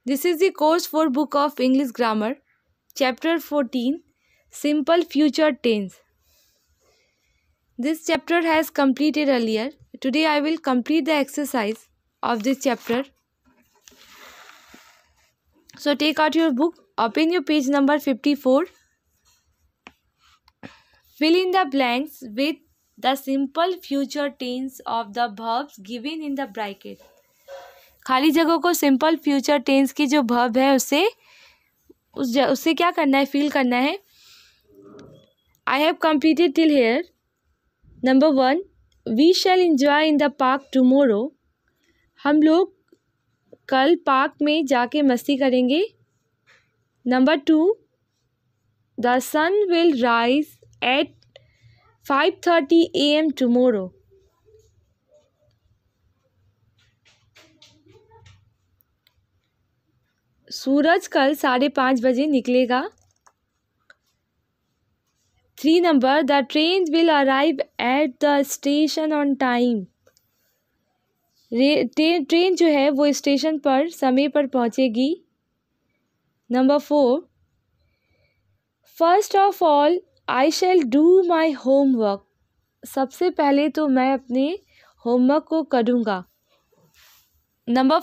This is the course for Book of English Grammar, Chapter 14, Simple Future Tense. This chapter has completed earlier. Today I will complete the exercise of this chapter. So take out your book, open your page number 54. Fill in the blanks with the simple future tense of the verbs given in the bracket. खाली जगह को simple future tense की जो verb है उससे क्या करना है, फिल करना है. I have completed till here. Number 1, we shall enjoy in the park tomorrow. हम लोग कल पार्क में जाके मस्ती करेंगे. Number 2, the sun will rise at 5:30 AM tomorrow. सूरज कल 5:30 बजे निकलेगा. 3 नंबर, the train will arrive at the station on time. Train जो है वो स्टेशन पर समय पर पहुंचेगी. Number 4, first of all I shall do my homework. सबसे पहले तो मैं अपने होमवर्क को करूँगा. Number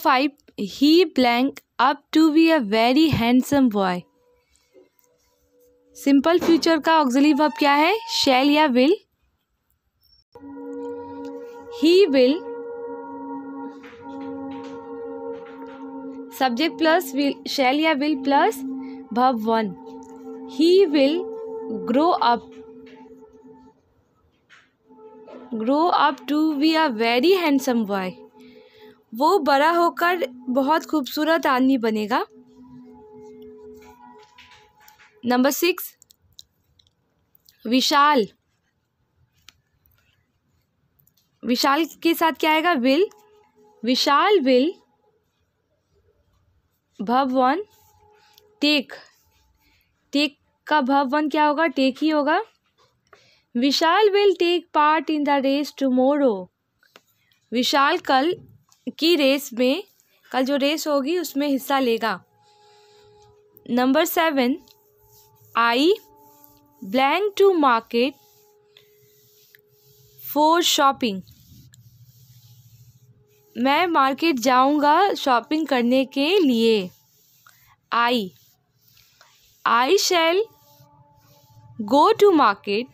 5, he blank up to be a very handsome boy. Simple future का ऑक्सिलरी वर्ब क्या है, शैल या will. He will, subject plus will, shall या will plus verb 1. He will grow up to be a very handsome boy. वो बड़ा होकर बहुत खूबसूरत आदमी बनेगा. नंबर 6, विशाल. विशाल के साथ क्या आएगा, will. Vishal will verb 1 take. Take का वर्ब 1 क्या होगा, टेक ही होगा. Vishal will take part in the race tomorrow. Vishal कल की रेस में, कल जो रेस होगी उसमें हिस्सा लेगा. Number 7, I blank to market for shopping. मैं मार्केट जाऊंगा शॉपिंग करने के लिए. I shall go to market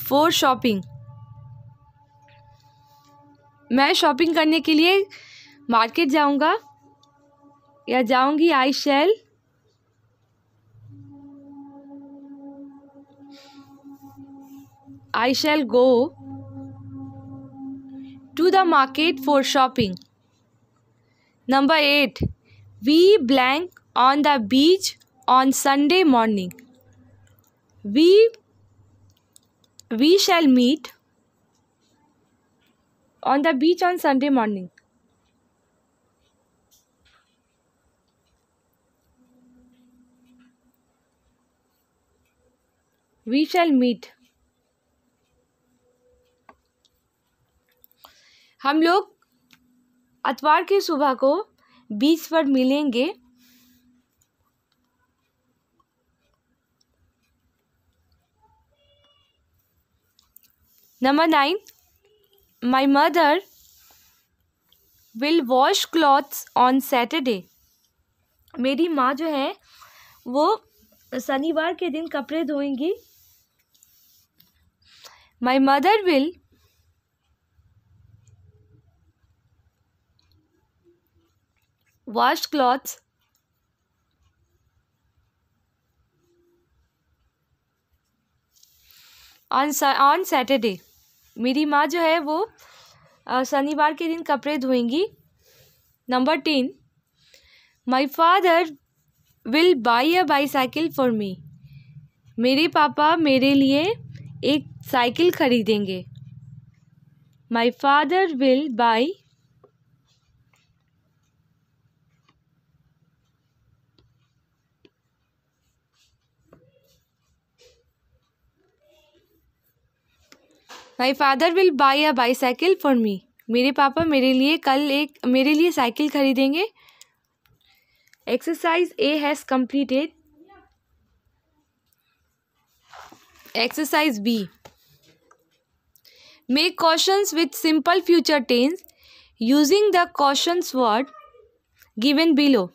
for shopping. मैं शॉपिंग करने के लिए मार्केट जाऊंगा या जाऊंगी. I shall go to the market for shopping. Number 8, we blank on the beach on Sunday morning. We shall meet on the beach on Sunday morning. We shall meet. हम लोग इतवार की सुबह को बीच पर मिलेंगे. Number 9, My mother will wash clothes on Saturday. मेरी माँ जो है वो शनिवार के दिन कपड़े धोएंगी. My mother will wash clothes on Saturday. मेरी माँ जो है वो शनिवार के दिन कपड़े धोएंगी. Number 10, my father will buy a bicycle for me. मेरे पापा मेरे लिए एक साइकिल खरीदेंगे. My father will buy my father will buy a bicycle for me. मेरे पापा मेरे लिए साइकिल खरीदेंगे। Exercise A has completed। Exercise B, make questions with simple future tense using the questions word given below.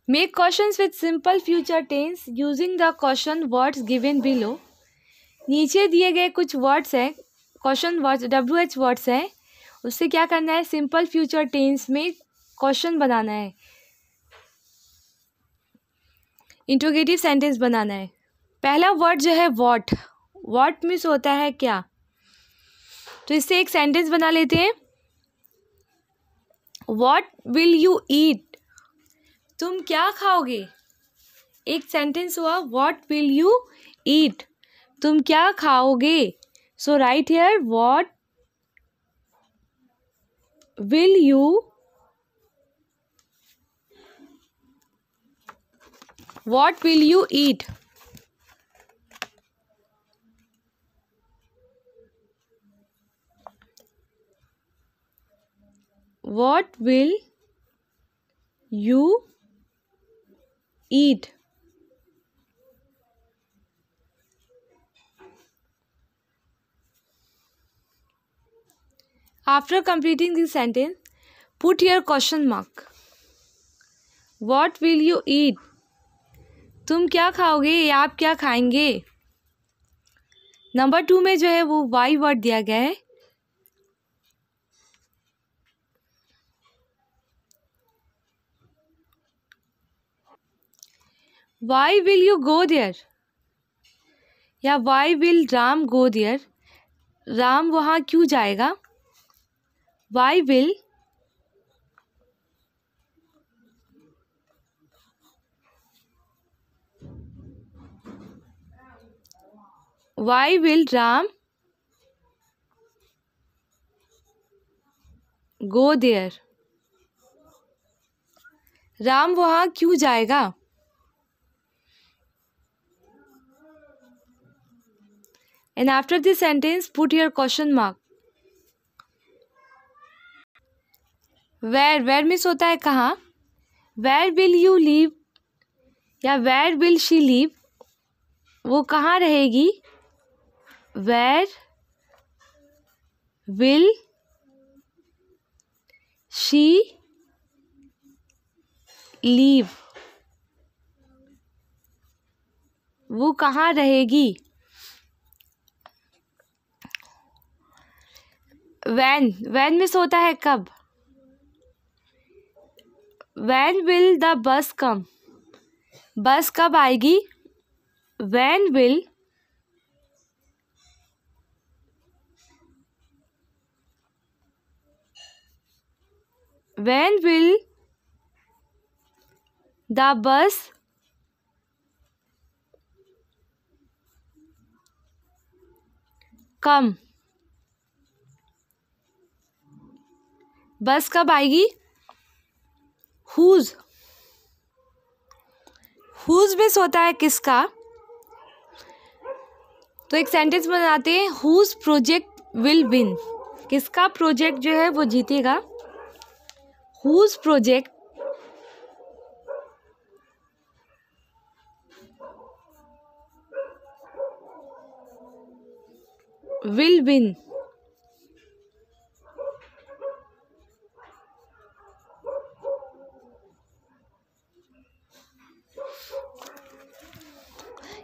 Make questions with simple future tense using the question words given below. नीचे दिए गए कुछ words हैं, question words WH words हैं, उससे क्या करना है, सिंपल फ्यूचर टेंस में क्वेश्चन बनाना है, इंट्रोगेटिव सेंटेंस बनाना है। पहला वर्ड जो है वॉट मीन्स होता है क्या, तो इससे एक सेंटेंस बना लेते हैं। वॉट विल यू ईट, तुम क्या खाओगे। एक सेंटेंस हुआ वॉट विल यू ईट, तुम क्या खाओगे। So write here what will you eat. What will you eat? After completing this sentence, put here question mark. What will you eat? तुम क्या खाओगे या आप क्या खाएंगे। नंबर 2 में जो है वो वाई वर्ड दिया गया है। Why will you go there? या why will Ram go there? Ram वहाँ क्यों जाएगा। Why will Ram go there? Ram वहाँ क्यों जाएगा। And after this sentence, put here question mark. Where means होता है कहाँ। Where will you live या where will she live, वो कहाँ रहेगी। Where will she live, वो कहाँ रहेगी। when मिस होता है कब। when will the bus come, बस कब आएगी। when will the bus come, बस कब आएगी। whose मिस होता है किसका, तो एक सेंटेंस बनाते हैं whose project will win, किसका प्रोजेक्ट जो है वो जीतेगा। whose project will win,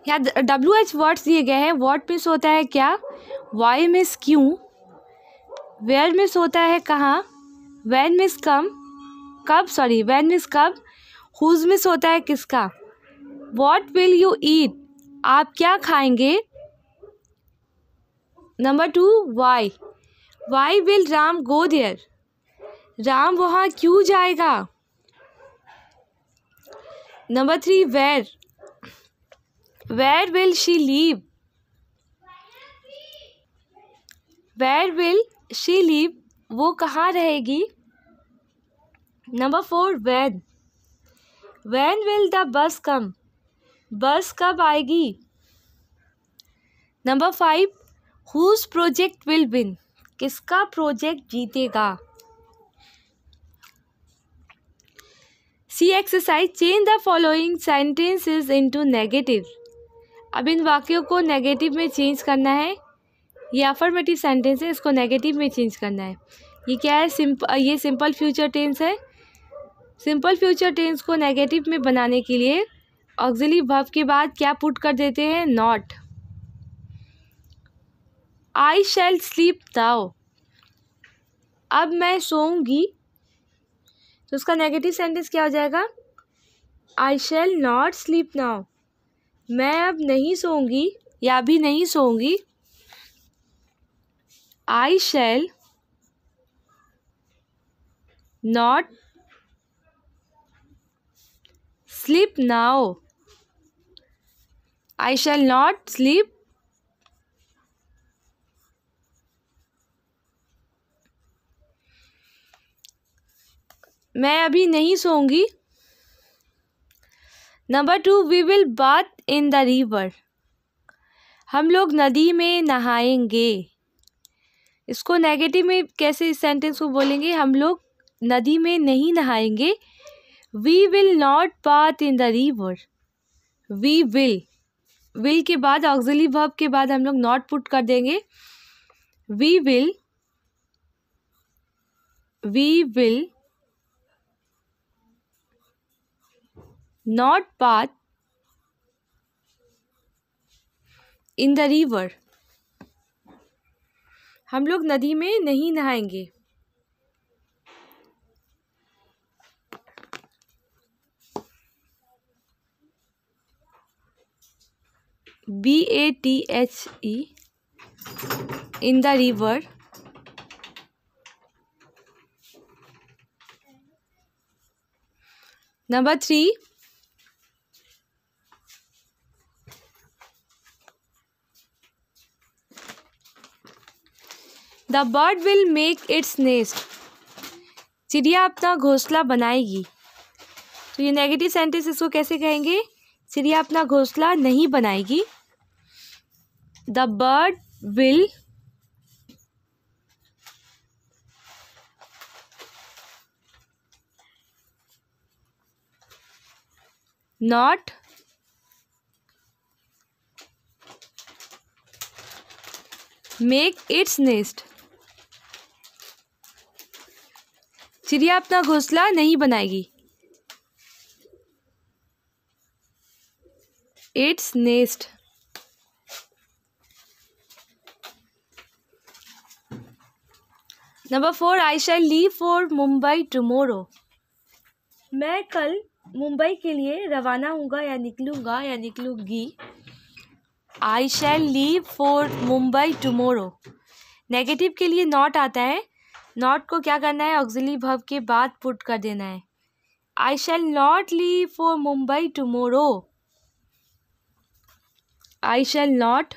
यहाँ WH वर्ड्स दिए गए हैं। वॉट मिस होता है क्या, वाई मिस क्यों, वेयर मिस होता है कहाँ, व्हेन मिस व्हेन मिस कब, हुज मिस होता है किसका। वॉट विल यू ईट, आप क्या खाएंगे। Number 2 why will Ram go there, राम वहाँ क्यों जाएगा। Number 3 where will she live, वो कहाँ रहेगी। Number 4 when will the bus come, bus कब आएगी। Number 5, whose project will win, किसका प्रोजेक्ट जीतेगा। C exercise, change the following sentences into negative. अब इन वाक्यों को नेगेटिव में चेंज करना है। ये अफर्मेटिव सेंटेंस है, इसको नेगेटिव में चेंज करना है। ये क्या है, ये सिंपल फ्यूचर टेंस है। सिंपल फ्यूचर टेंस को नेगेटिव में बनाने के लिए ऑक्सिलरी वर्ब के बाद क्या पुट कर देते हैं, not. I shall sleep now, अब मैं सोऊंगी, तो उसका नेगेटिव सेंटेंस क्या हो जाएगा, I shall not sleep now, मैं अब नहीं सोऊंगी या अभी नहीं सोऊंगी। I shall not sleep now, I shall not sleep मैं अभी नहीं सोऊंगी। Number 2, we will bath in the river, हम लोग नदी में नहाएंगे। इसको नेगेटिव में कैसे इस सेंटेंस को बोलेंगे, हम लोग नदी में नहीं नहाएंगे। We will not bath in the river, we will के बाद ऑक्सिलरी वर्ब के बाद हम लोग नॉट पुट कर देंगे। We will not bath in the river, हम लोग नदी में नहीं नहाएंगे। BATHE in the river, number 3, the bird will make its nest, चिड़िया अपना घोंसला बनाएगी। तो ये नेगेटिव सेंटेंस इसको कैसे कहेंगे, चिड़िया अपना घोंसला नहीं बनाएगी। The bird will not make its nest, चिड़िया अपना घोंसला नहीं बनाएगी। Its nest, number 4, I shall leave for Mumbai tomorrow, मैं कल मुंबई के लिए रवाना होऊंगा या निकलूंगा या निकलूंगी। I shall leave for Mumbai tomorrow, negative के लिए नॉट आता है, नॉट को क्या करना है, ऑक्सिलरी वर्ब के बाद पुट कर देना है। I shall not leave for Mumbai tomorrow, I shall not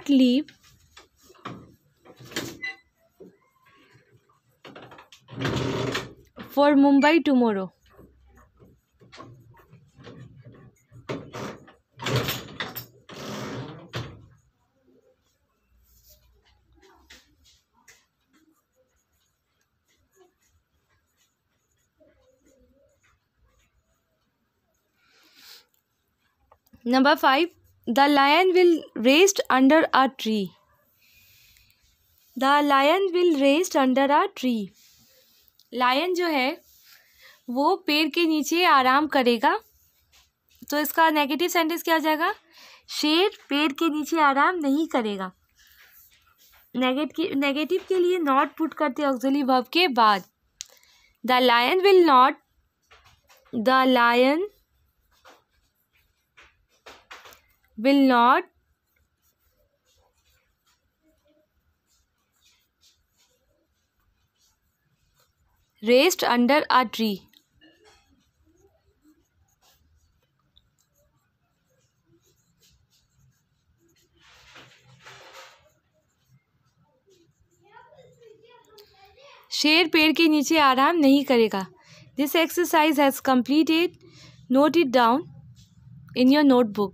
leave for Mumbai tomorrow. Number 5, the lion will rest under a tree, the lion will rest under a tree, lion जो है वो पेड़ के नीचे आराम करेगा। तो इसका नेगेटिव सेंटेंस क्या हो जाएगा, शेर पेड़ के नीचे आराम नहीं करेगा। नेगेटिव के लिए नॉट पुट करते ऑक्सिलरी वर्ब के बाद। The lion will not rest under a tree, शेर पेड़ के नीचे आराम नहीं करेगा। This exercise has completed. Note it down in your notebook.